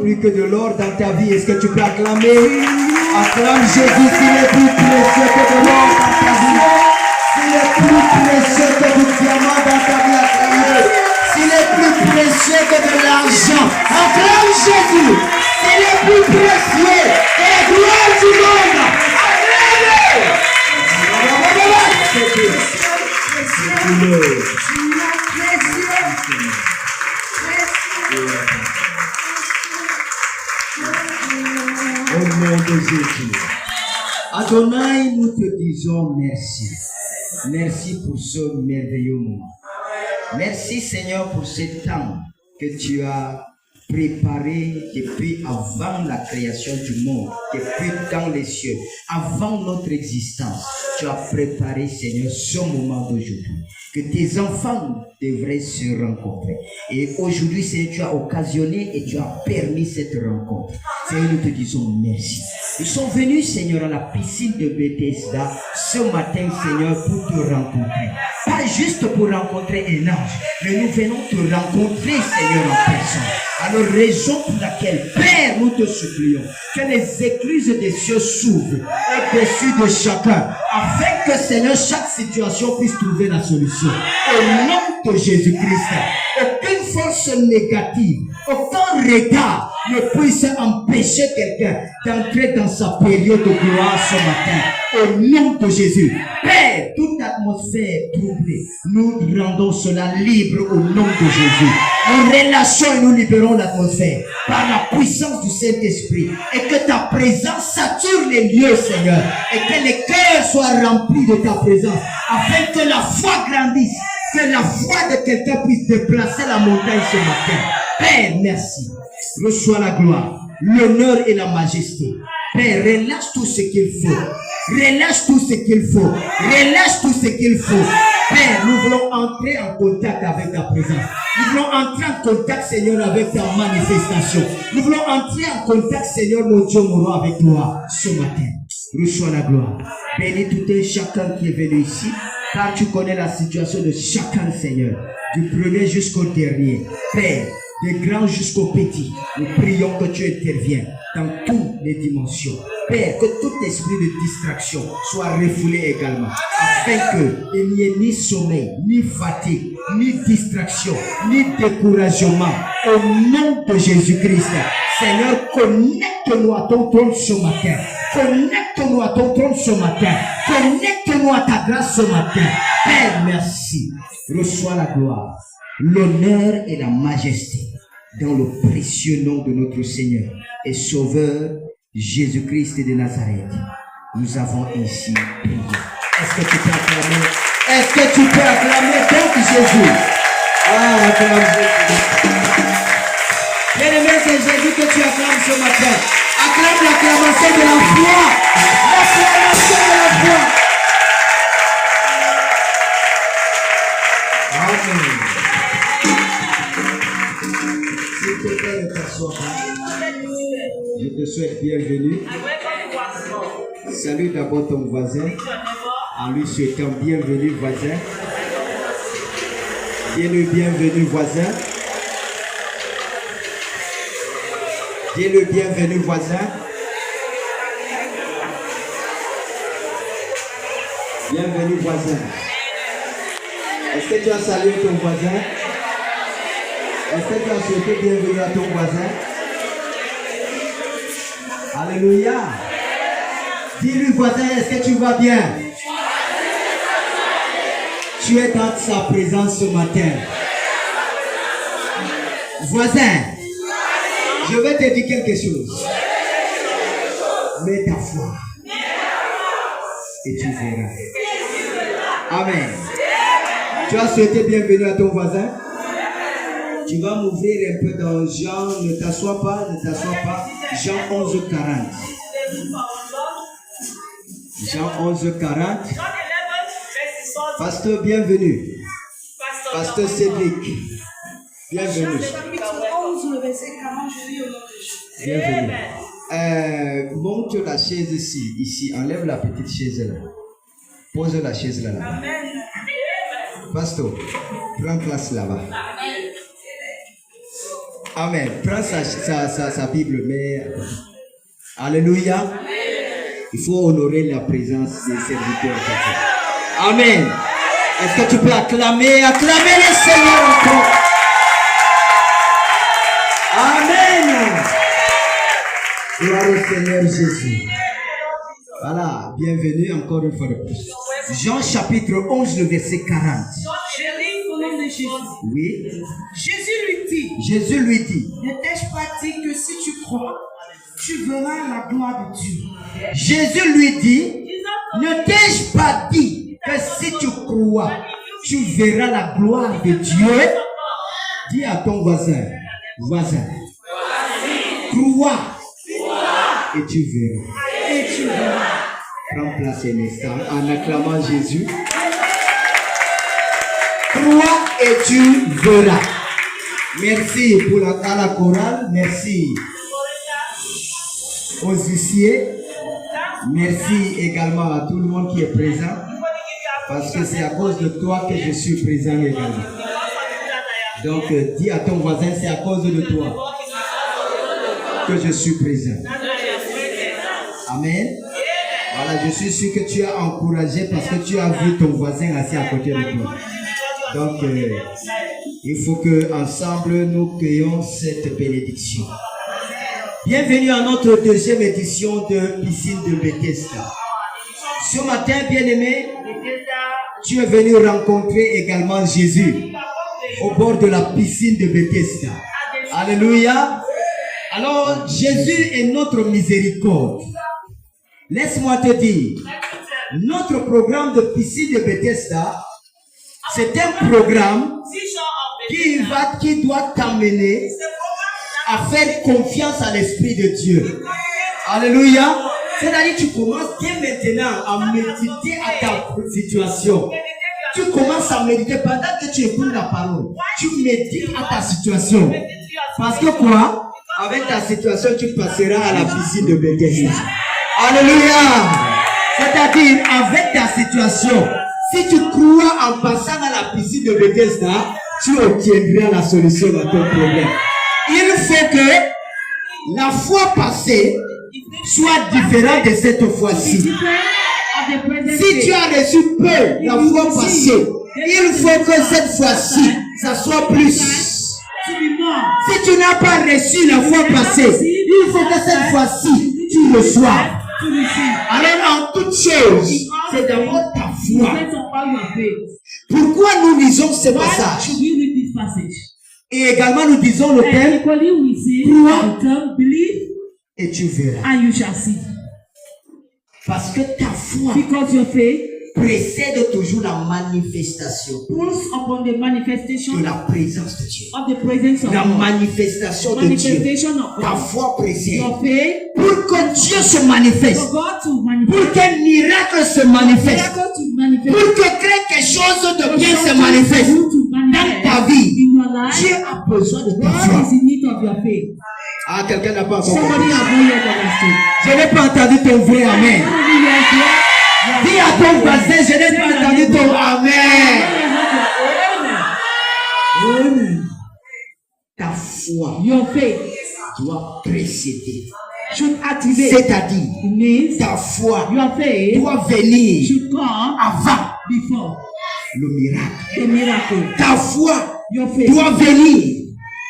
Plus que de l'or dans ta vie, est-ce que tu peux acclamer? Acclame Jésus, s'il est plus précieux que de l'or dans ta vie, s'il est plus précieux que du diamant dans ta vie, acclame. S'il est plus précieux que de l'argent, acclame Jésus. S'il est plus précieux que la gloire du monde, au nom de Jésus. Adonai, nous te disons merci. Merci pour ce merveilleux moment. Merci Seigneur pour ce temps que tu as préparé depuis avant la création du monde, depuis dans les cieux, avant notre existence. Tu as préparé Seigneur ce moment d'aujourd'hui, que tes enfants devraient se rencontrer. Et aujourd'hui Seigneur, tu as occasionné et tu as permis cette rencontre. Seigneur, nous te disons merci. Nous sommes venus Seigneur à la piscine de Bethesda ce matin Seigneur pour te rencontrer. Pas juste pour rencontrer un ange, mais nous venons te rencontrer Seigneur en personne. Alors raison pour laquelle Père nous te supplions que les écluses des cieux s'ouvrent au-dessus de chacun, afin que Seigneur chaque situation puisse trouver la solution. Au nom de Jésus-Christ, aucune force négative, aucun regard ne puisse empêcher quelqu'un d'entrer dans sa période de gloire ce matin. Au nom de Jésus, Père, toute atmosphère troublée, nous rendons cela libre au nom de Jésus. Nous relâchons et nous libérons l'atmosphère par la puissance du Saint-Esprit, et que ta présence sature les lieux, Seigneur, et que les cœurs soient remplis de ta présence, afin que la foi grandisse, que la foi de quelqu'un puisse déplacer la montagne ce matin. Père, merci. Reçois la gloire, l'honneur et la majesté. Père, relâche tout ce qu'il faut. Relâche tout ce qu'il faut. Relâche tout ce qu'il faut. Père, nous voulons entrer en contact avec ta présence. Nous voulons entrer en contact, Seigneur, avec ta manifestation. Nous voulons entrer en contact, Seigneur, mon Dieu, mon roi, avec toi ce matin. Reçois la gloire. Bénis tout un chacun qui est venu ici, car tu connais la situation de chacun, Seigneur, du premier jusqu'au dernier. Père, des grands jusqu'aux petits, nous prions que tu interviennes dans toutes les dimensions. Père, que tout esprit de distraction soit refoulé également, afin qu'il n'y ait ni sommeil, ni fatigue, ni distraction, ni découragement. Au nom de Jésus-Christ, Seigneur, connecte-nous à ton trône ce matin. Connecte-nous à ton trône ce matin. Connecte-nous à ta grâce ce matin. Père, merci. Reçois la gloire, l'honneur et la majesté dans le précieux nom de notre Seigneur et Sauveur Jésus-Christ de Nazareth. Nous avons ici prié. Est-ce que tu peux acclamer? Est-ce que tu peux acclamer donc Jésus? Ah, acclame Jésus. Bien-aimé, c'est Jésus que tu acclames ce matin. Acclame l'acclamation de la foi. L'acclamation de la foi. Amen. S'il te plaît, ne t'assois pas. Je te souhaite bienvenue. Salue d'abord ton voisin en lui souhaitant bienvenue voisin. Dis-le bienvenue voisin. Dis-le bienvenue voisin. Bienvenue voisin. Est-ce que tu as salué ton voisin? Est-ce que tu as souhaité bienvenue à ton voisin? Alléluia. Dis-lui, voisin, est-ce que tu vas bien? Tu es dans sa présence ce matin. Voisin, je vais te dire quelque chose. Mets ta foi. Et tu verras. Amen. Tu as souhaité bienvenue à ton voisin? Tu vas m'ouvrir un peu dans Jean, ne t'assois pas. Jean 11, 40. Jean 11, 40. Pasteur, bienvenue. Pasteur Cédric, bienvenue. Bienvenue. Monte la chaise ici. Enlève la petite chaise là. Pose la chaise là. Pasteur, prends place là-bas. Amen. Prends sa Bible, mais alléluia. Il faut honorer la présence des serviteurs. Amen. Est-ce que tu peux acclamer le Seigneur encore? Amen. Gloire au Seigneur Jésus. Voilà, bienvenue encore une fois de plus. Jean chapitre 11, le verset 40. Oui. Jésus lui dit. Ne t'ai-je pas dit que si tu crois, tu verras la gloire de Dieu? Jésus lui dit, ne t'ai-je pas dit que si tu crois, tu verras la gloire de Dieu? Dis à ton voisin, crois et tu verras. Prends place un instant en acclamant Jésus. Crois et tu verras. Merci pour la chorale. Merci aux huissiers. Merci également à tout le monde qui est présent. Parce que c'est à cause de toi que je suis présent également. Donc dis à ton voisin, c'est à cause de toi que je suis présent. Amen. Voilà, je suis sûr que tu as encouragé parce que tu as vu ton voisin assis à côté de toi. Donc, il faut que ensemble nous cueillons cette bénédiction. Bienvenue à notre deuxième édition de Piscine de Bethesda. Ce matin, bien-aimé, tu es venu rencontrer également Jésus au bord de la piscine de Bethesda. Alléluia. Alors, Jésus est notre miséricorde. Laisse-moi te dire, notre programme de Piscine de Bethesda, c'est un programme qui doit t'amener à faire confiance à l'Esprit de Dieu. Alléluia. C'est-à-dire tu commences dès maintenant à méditer à ta situation. Tu commences à méditer pendant que tu écoutes la parole. Tu médites à ta situation. Parce que quoi? Avec ta situation, tu passeras à la piscine de Bethesda. Alléluia. C'est-à-dire avec ta situation. Si tu crois en passant à la piscine de Bethesda, tu obtiendras la solution à ton problème. Il faut que la fois passée soit différente de cette fois-ci. Si tu as reçu peu la fois passée, il faut que cette fois-ci, ça soit plus. Si tu n'as pas reçu la fois passée, il faut que cette fois-ci, tu reçoives. Alors en toute chose, c'est d'abord ta foi. Pourquoi nous lisons ce passage? Et également nous disons le thème, crois et tu verras. Parce que ta foi précède toujours la manifestation de la présence de Dieu. La manifestation de Dieu. Ta foi précède. Pour que Dieu se manifeste. Pour qu'un miracle se manifeste. Pour que quelque chose de bien se manifeste dans ta vie. Dieu a besoin de ta foi. Ah, quelqu'un n'a pas entendu. Je n'ai pas entendu ton vrai amen. Dis à ton voisin, je n'ai pas entendu ton amen. Ta foi doit précéder. C'est-à-dire, ta foi doit venir avant le miracle. Ta foi doit venir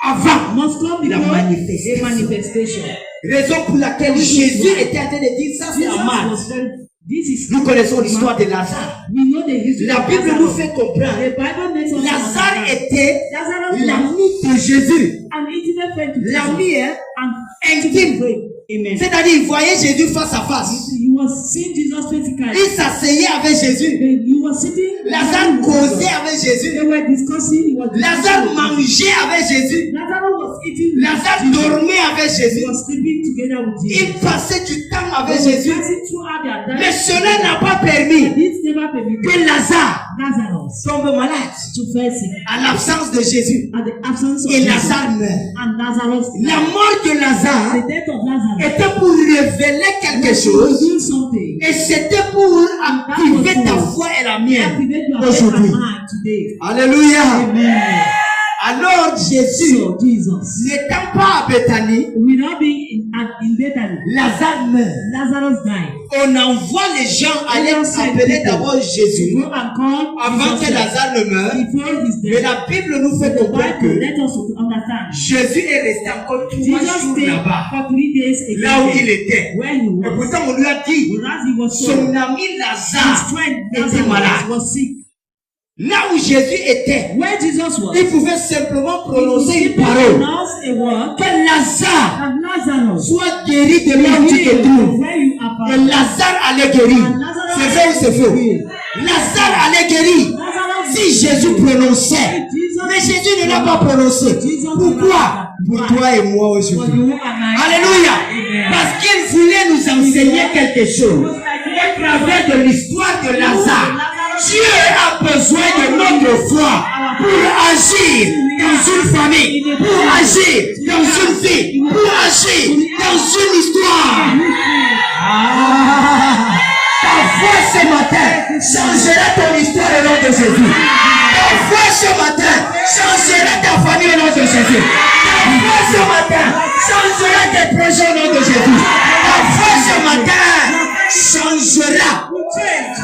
avant must come la before a manifestation. manifestation. Raison pour laquelle Jésus était en train de dire ça, c'est Jesus normal. was very, this is Nous connaissons l'histoire de Lazare. we know the history La of Bible Lazarus. nous fait comprendre. The Bible makes us Lazare understand. était Lazarus was l'ami de Jésus. an intimate friend to Jesus. L'ami, hein, An intime. intimate friend. Amen. C'est-à-dire, il voyait Jésus face à face. He was seeing Jesus physically. Il s'asseyait avec Jésus. He was sitting. Lazare causait avec Jésus. They were discussing. He was Lazare discussing. mangeait avec Jésus. Lazarus was eating. Lazare dormait avec He Jésus. was sleeping together with Jesus. Il passait du temps avec They were Jésus. passing throughout their time. Mais cela n'a pas permis This never permitted que Lazare Lazarus tombe malade to fall sick à l'absence de Jésus. at the absence of Et Jesus. Lazare meurt. And Lazarus La died. mort de Lazare The death of Lazarus était pour révéler quelque was to chose. reveal something. Et c'était pour activer ta foi et la mienne Activate your faith aujourd'hui. and mind today. Alléluia. Amen. Alors Jésus, So Jesus, n'étant pas à Bethanie, without being in Bethany, Lazare meurt. Lazarus died. On envoie les gens aller appeler d'abord Jésus Go and call avant que Jesus Lazare ne meure. before his Mais death. la Bible nous fait The comprendre Bible que let us understand. Jésus est resté encore 3 Jesus jours stayed là-bas, for 3 days là où il again était. where he Et was. pourtant on lui a dit, Whereas he was so, son ami his Lazare friend était malade. Lazarus was sick. Là où Jésus était, Where Jesus was, il pouvait simplement prononcer he une parole. pronounced a word Que Lazare and Lazarus soit guéri de là où tu te trouves. where you are Et found. Lazare allait guérir. C'est vrai ou c'est faux? Lazare allait guérir. Lazarus Si Jésus prononçait. Mais Jésus ne l'a pas prononcé. Pourquoi? Pour toi et moi for aujourd'hui. you and I. Alléluia. Amen. Parce qu'il voulait nous enseigner quelque chose. Au travers de l'histoire de Lazare, Dieu a besoin de notre foi pour agir dans une famille, pour agir dans une vie, pour agir dans une histoire. Ta foi ce matin changera ton histoire au nom de Jésus. Ta foi ce matin changera ta famille au nom de Jésus. Ta foi ce matin changera tes projets au nom de Jésus. Ta foi ce matin changera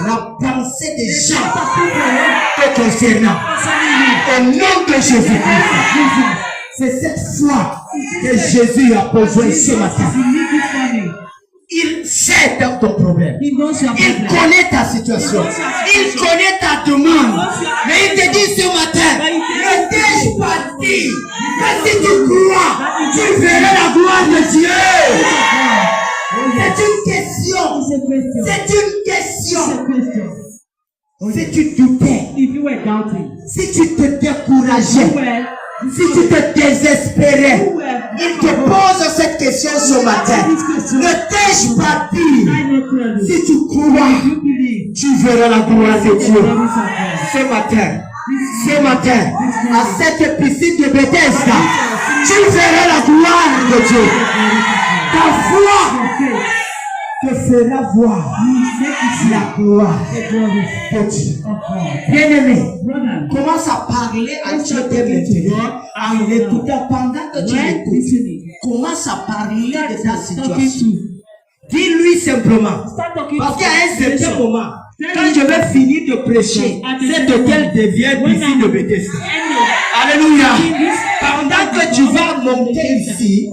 la pensée des gens te concernant. Au nom de Jésus-Christ. C'est cette foi que Jésus a besoin ce matin. Il sait dans ton problème. He knows your Il problem. connaît ta situation. Il connaît ta demande. Mais il te dit ce matin, ne t'ai-je pas dit que si tu crois, tu verras la gloire de Dieu. C'est une question. It's a question. C'est une It's a question. question. Si tu doutais, If you were doubting, si tu te décourageais, si tu te désespérais, il te pose cette question ce matin. Ne t'ai-je pas dit, si tu crois, tu verras la gloire de Dieu. Ce matin, à cette piscine de Bethesda, tu verras la gloire de Dieu. Ta foi te fera voir la gloire de Dieu. Bien-aimé, commence à parler à Dieu dès maintenant en l'écoutant pendant que tu l'écoutes. Commence à parler de ta situation. Dis-lui simplement. Parce qu'à un certain moment, quand je vais finir de prêcher, cette hôtel devient piscine de Bethesda. Alléluia. Pendant que tu vas monter ici,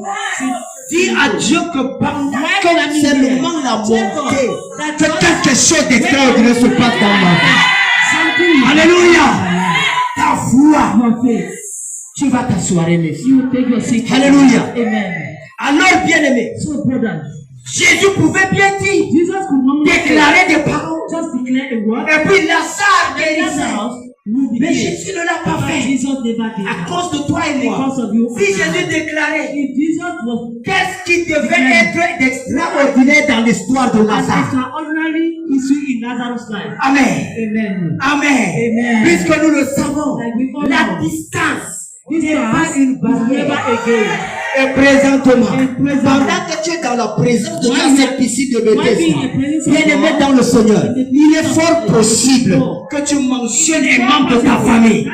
dis à Dieu que pendant que seulement la montée, que quelque chose d'extraordinaire se passe dans ma vie. Alléluia. Ta foi, tu vas t'asseoir, ici. Alléluia. Alors, bien-aimé, Jésus pouvait bien dire, déclarer des paroles. Et puis Lazare guérissait. Mais Jésus ne l'a pas fait. À cause de toi et moi. Si Jésus déclarait, qu'est-ce qui devait être d'extraordinaire dans l'histoire de Lazare? Amen. Amen. Puisque nous le savons, la distance n'est pas une barrière. Et présentement, pendant que tu es dans la présence de cette piscine de Bethesda, bien aimé dans le Seigneur, il est fort possible que tu mentionnes un membre de ta famille.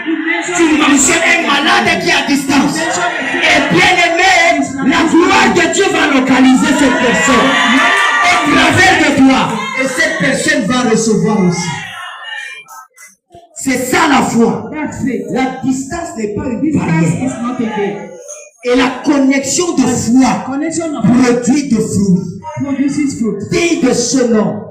Tu mentionnes un malade qui est à distance. Et bien aimé, la gloire de Dieu va localiser cette personne au travers de toi. Et cette personne va recevoir aussi. C'est ça la foi. La distance n'est pas une barrière. Et la connexion de foi connection of produit de fruits. produces fruit. Digne de ce nom.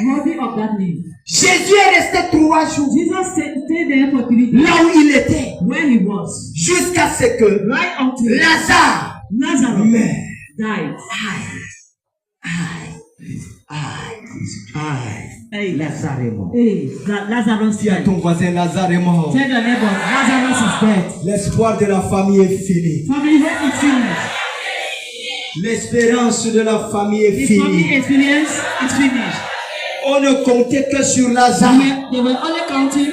Worthy of that name. Jésus est resté 3 jours Jesus stayed there for 3 days. là où il était Where he was. jusqu'à ce que Right until Lazare Lazarus meurt. died. Hey, Lazare est mort. hey, Lazarus Dis à died. ton voisin, Lazare est mort. Tell your neighbor, Lazarus is dead. L'espoir de la famille est fini. Family hope is finished. L'espérance de la famille est The family finie. experience is finished. On ne comptait que sur Lazare. They were only counting